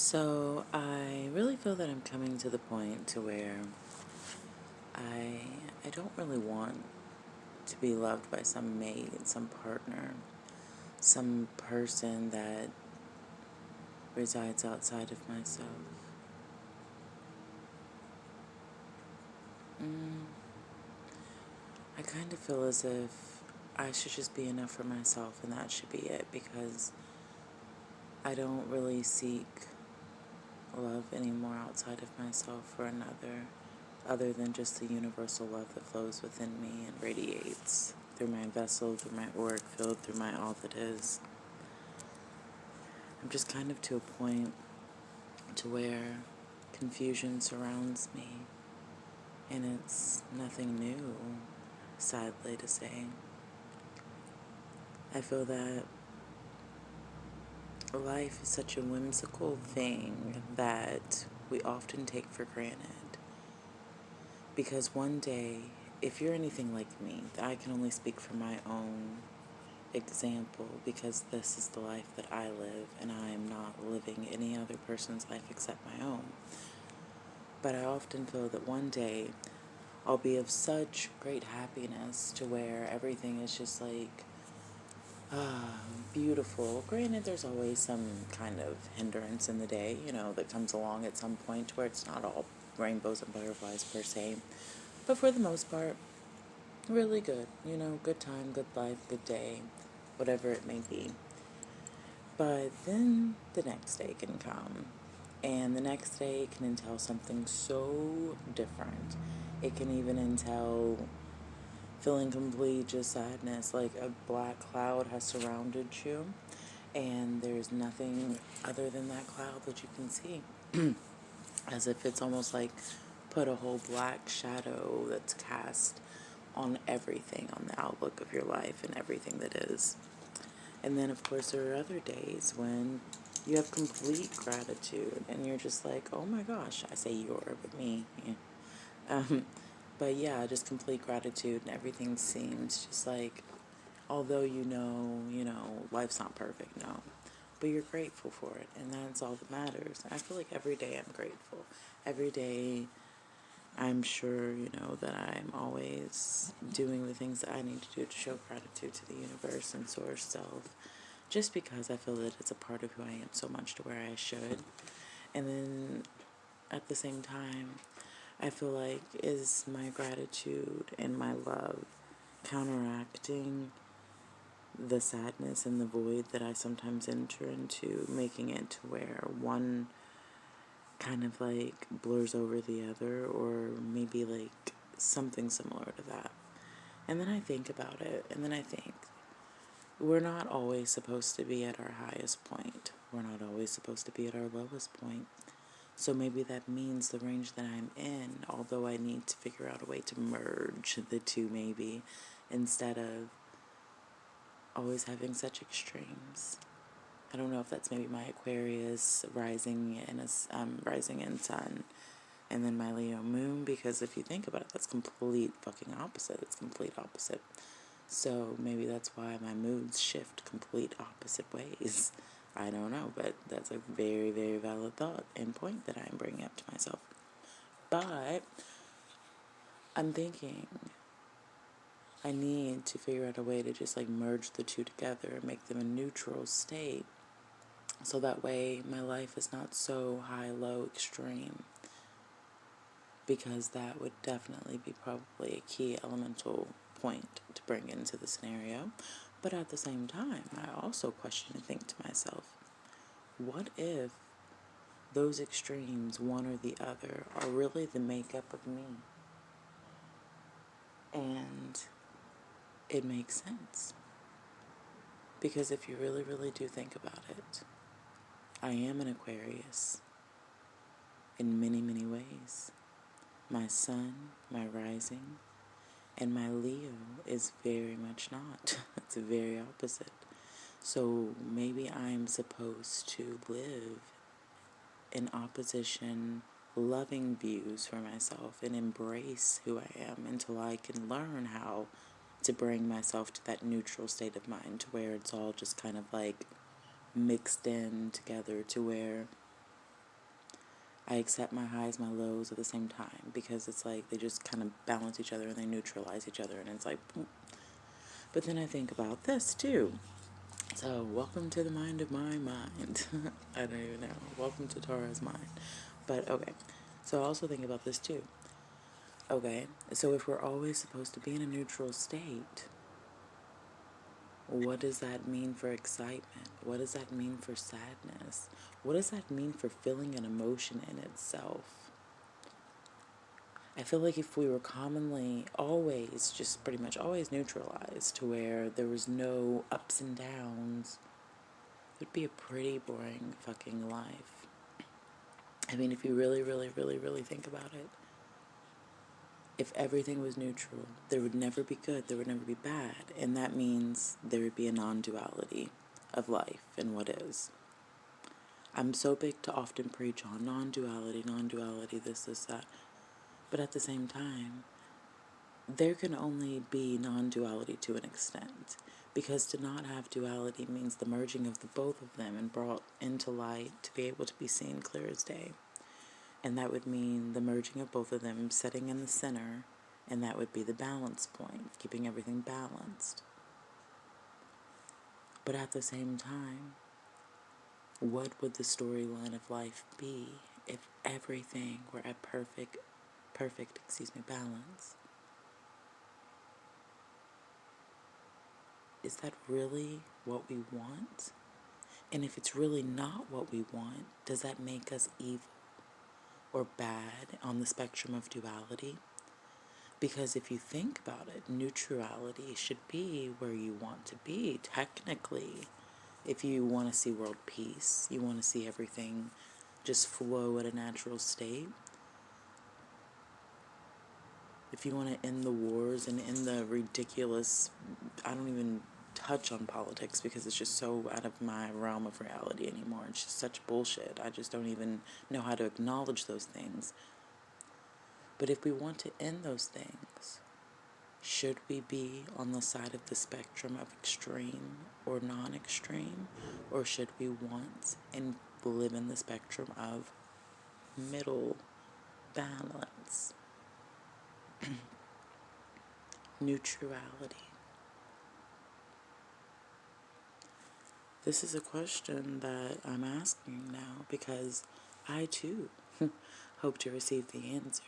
So I really feel that I'm coming to the point to where I I don't really want to be loved by some mate, some partner, some person that resides outside of myself. Mm, I kind of feel as if I should just be enough for myself and that should be it because I don't really seek love anymore outside of myself for another, other than just the universal love that flows within me and radiates through my vessel, through my auric field, through my all that is. I'm just kind of to a point to where confusion surrounds me, and it's nothing new, sadly to say. I feel that life is such a whimsical thing that we often take for granted. Because one day, if you're anything like me, I can only speak from my own example because this is the life that I live and I am not living any other person's life except my own. But I often feel that one day I'll be of such great happiness to where everything is just like beautiful. Granted, there's always some kind of hindrance in the day, that comes along at some point where it's not all rainbows and butterflies per se. But for the most part, really good, good time, good life, good day, whatever it may be. But then the next day can come, and the next day can entail something so different. It can even entail feeling complete just sadness, like a black cloud has surrounded you, and there's nothing other than that cloud that you can see. As if it's almost like put a whole black shadow that's cast on everything, on the outlook of your life and everything that is. And then, of course, there are other days when you have complete gratitude and you're just like, oh my gosh, I say you're, but me. Yeah. Um, but yeah, just complete gratitude and everything seems just like, although life's not perfect, no. But you're grateful for it, and that's all that matters. I feel like every day I'm grateful. Every day I'm sure, that I'm always doing the things that I need to do to show gratitude to the universe and source self, just because I feel that it's a part of who I am so much to where I should. And then at the same time, I feel like is my gratitude and my love counteracting the sadness and the void that I sometimes enter into, making it to where one kind of like blurs over the other, or maybe like something similar to that. And then I think about it, and then I think we're not always supposed to be at our highest point. We're not always supposed to be at our lowest point. So maybe that means the range that I'm in, although I need to figure out a way to merge the two maybe, instead of always having such extremes. I don't know if that's maybe my Aquarius rising in sun, and then my Leo moon, because if you think about it, that's complete fucking opposite. It's complete opposite. So maybe that's why my moods shift complete opposite ways. I don't know, but that's a very, very valid thought and point that I'm bringing up to myself. But I'm thinking I need to figure out a way to just like merge the two together and make them a neutral state. So that way my life is not so high, low, extreme. Because that would definitely be probably a key elemental point to bring into the scenario. But at the same time, I also question and think to myself, what if those extremes, one or the other, are really the makeup of me? And it makes sense. Because if you really, really do think about it, I am an Aquarius in many, many ways. My sun, my rising, and my Leo is very much not. It's very opposite. So maybe I'm supposed to live in opposition, loving views for myself and embrace who I am until I can learn how to bring myself to that neutral state of mind to where it's all just kind of like mixed in together, to where I accept my highs, my lows at the same time, because it's like they just kind of balance each other and they neutralize each other, and it's like, boom. But then I think about this too. So, welcome to the mind of my mind. I don't even know. Welcome to Tara's mind. But, okay. So, I also think about this too. Okay. So, if we're always supposed to be in a neutral state, what does that mean for excitement? What does that mean for sadness? What does that mean for feeling an emotion in itself? I feel like if we were commonly always, just pretty much always neutralized to where there was no ups and downs, it would be a pretty boring fucking life. I mean, if you really, really, really, really think about it, if everything was neutral, there would never be good, there would never be bad, and that means there would be a non-duality of life and what is. I'm so big to often preach on non-duality, this, that, but at the same time, there can only be non-duality to an extent, because to not have duality means the merging of the both of them and brought into light to be able to be seen clear as day. And that would mean the merging of both of them setting in the center, and that would be the balance point, keeping everything balanced. But at the same time, what would the storyline of life be if everything were at perfect balance? Is that really what we want? And if it's really not what we want, does that make us evil or bad on the spectrum of duality? Because if you think about it, neutrality should be where you want to be, technically. If you want to see world peace, you want to see everything just flow at a natural state. If you want to end the wars and end the ridiculous, I don't even touch on politics because it's just so out of my realm of reality anymore. It's just such bullshit. I just don't even know how to acknowledge those things. But if we want to end those things, should we be on the side of the spectrum of extreme or non-extreme? Or should we want and live in the spectrum of middle balance? Neutrality. This is a question that I'm asking now because I too hope to receive the answer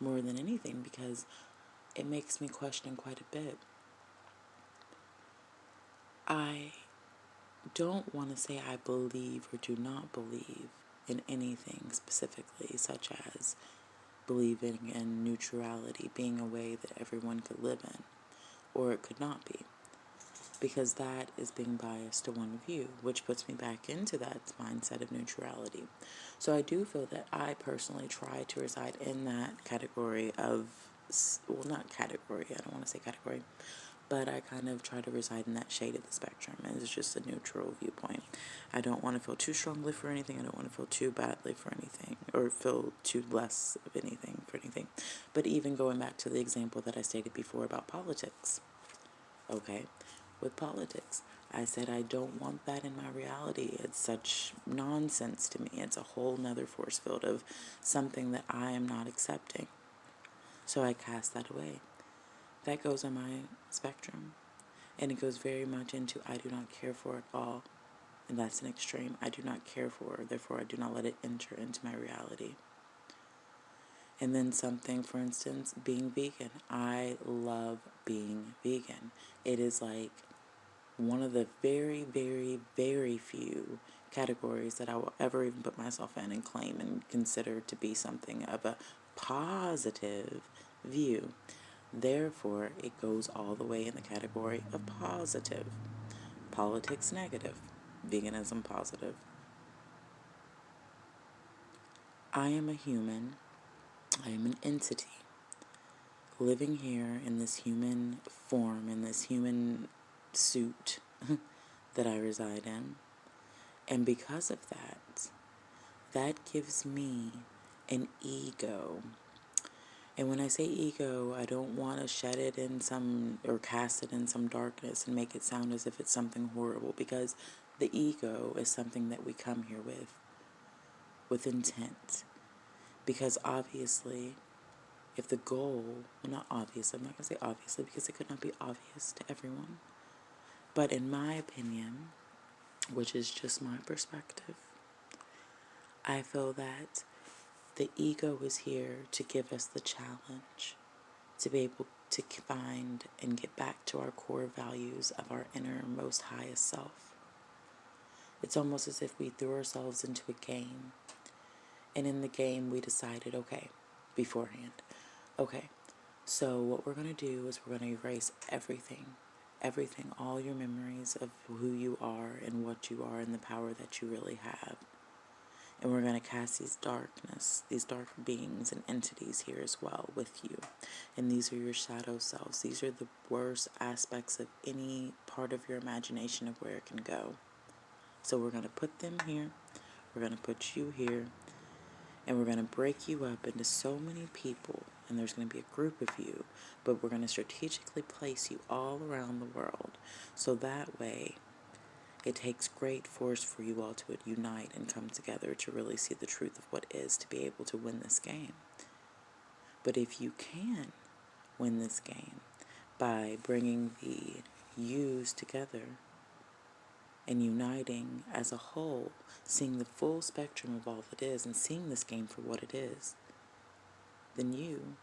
more than anything, because it makes me question quite a bit. I don't want to say I believe or do not believe in anything specifically, such as believing in neutrality being a way that everyone could live in, or it could not be, because that is being biased to one view, which puts me back into that mindset of neutrality. So I do feel that I personally try to reside in that category of, well, not category, I don't want to say category, but I kind of try to reside in that shade of the spectrum, and it's just a neutral viewpoint. I don't want to feel too strongly for anything. I don't want to feel too badly for anything, or feel too less of anything for anything. But even going back to the example that I stated before about politics, okay, with politics, I said I don't want that in my reality. It's such nonsense to me. It's a whole nother force field of something that I am not accepting. So I cast that away. That goes on my spectrum, and it goes very much into I do not care for it all, and that's an extreme. I do not care for, therefore I do not let it enter into my reality. And then something, for instance, being vegan. I love being vegan. It is like one of the very, very, very few categories that I will ever even put myself in and claim and consider to be something of a positive view. Therefore, it goes all the way in the category of positive. Politics negative, veganism positive. I am a human. I am an entity living here in this human form, in this human suit that I reside in. And because of that, that gives me an ego. And when I say ego, I don't want to shed it in some, or cast it in some darkness and make it sound as if it's something horrible, because the ego is something that we come here with intent. Because obviously, if the goal, well, not obvious, I'm not going to say obviously because it could not be obvious to everyone, but in my opinion, which is just my perspective, I feel that the ego is here to give us the challenge to be able to find and get back to our core values of our innermost highest self. It's almost as if we threw ourselves into a game, and in the game we decided, okay, beforehand, okay, so what we're going to do is we're going to erase everything, all your memories of who you are and what you are and the power that you really have. And we're going to cast these dark beings and entities here as well with you. And these are your shadow selves. These are the worst aspects of any part of your imagination of where it can go. So we're going to put them here. We're going to put you here. And we're going to break you up into so many people. And there's going to be a group of you. But we're going to strategically place you all around the world. So that way, it takes great force for you all to unite and come together to really see the truth of what is to be able to win this game. But if you can win this game by bringing the yous together and uniting as a whole, seeing the full spectrum of all that is and seeing this game for what it is, then you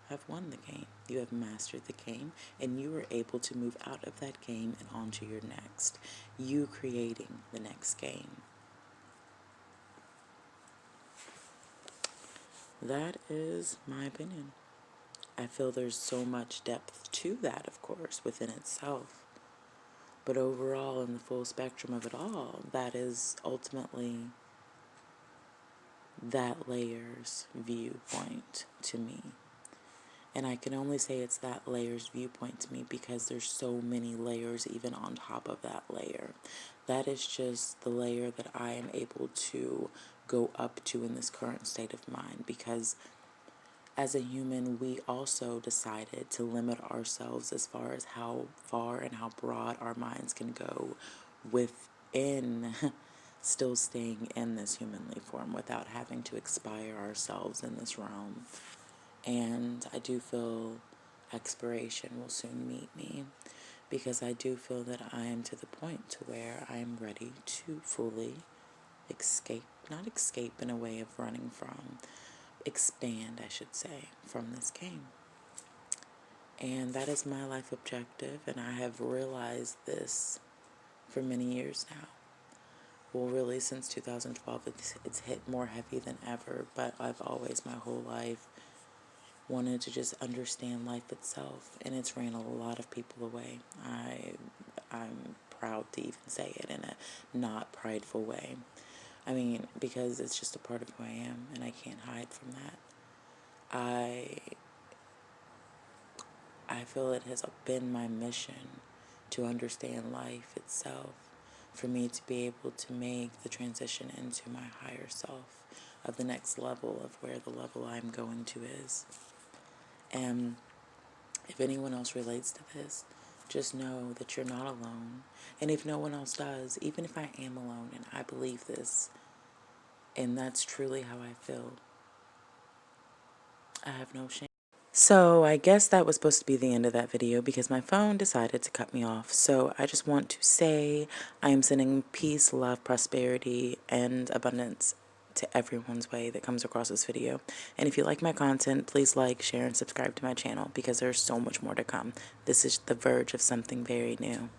have won the game. You have mastered the game, and you are able to move out of that game and onto your next. You creating the next game. That is my opinion. I feel there's so much depth to that, of course, within itself. But overall, in the full spectrum of it all, that is ultimately that layer's viewpoint to me. And I can only say it's that layer's viewpoint to me because there's so many layers even on top of that layer. That is just the layer that I am able to go up to in this current state of mind, because as a human, we also decided to limit ourselves as far as how far and how broad our minds can go within still staying in this humanly form without having to expire ourselves in this realm. And I do feel expiration will soon meet me, because I do feel that I am to the point to where I am ready to fully escape, not escape in a way of running from, expand, I should say, from this game. And that is my life objective, and I have realized this for many years now. Well, really, since 2012, it's hit more heavy than ever, but I've always, my whole life, wanted to just understand life itself, and it's ran a lot of people away. I'm proud to even say it in a not prideful way. I mean, because it's just a part of who I am, and I can't hide from that. I feel it has been my mission to understand life itself, for me to be able to make the transition into my higher self of the next level of where the level I'm going to is. And if anyone else relates to this, just know that you're not alone. And if no one else does, even if I am alone and I believe this, and that's truly how I feel, I have no shame. So I guess that was supposed to be the end of that video because my phone decided to cut me off. So I just want to say I am sending peace, love, prosperity, and abundance to everyone's way that comes across this video. And if you like my content, please like, share, and subscribe to my channel because there's so much more to come. This is the verge of something very new.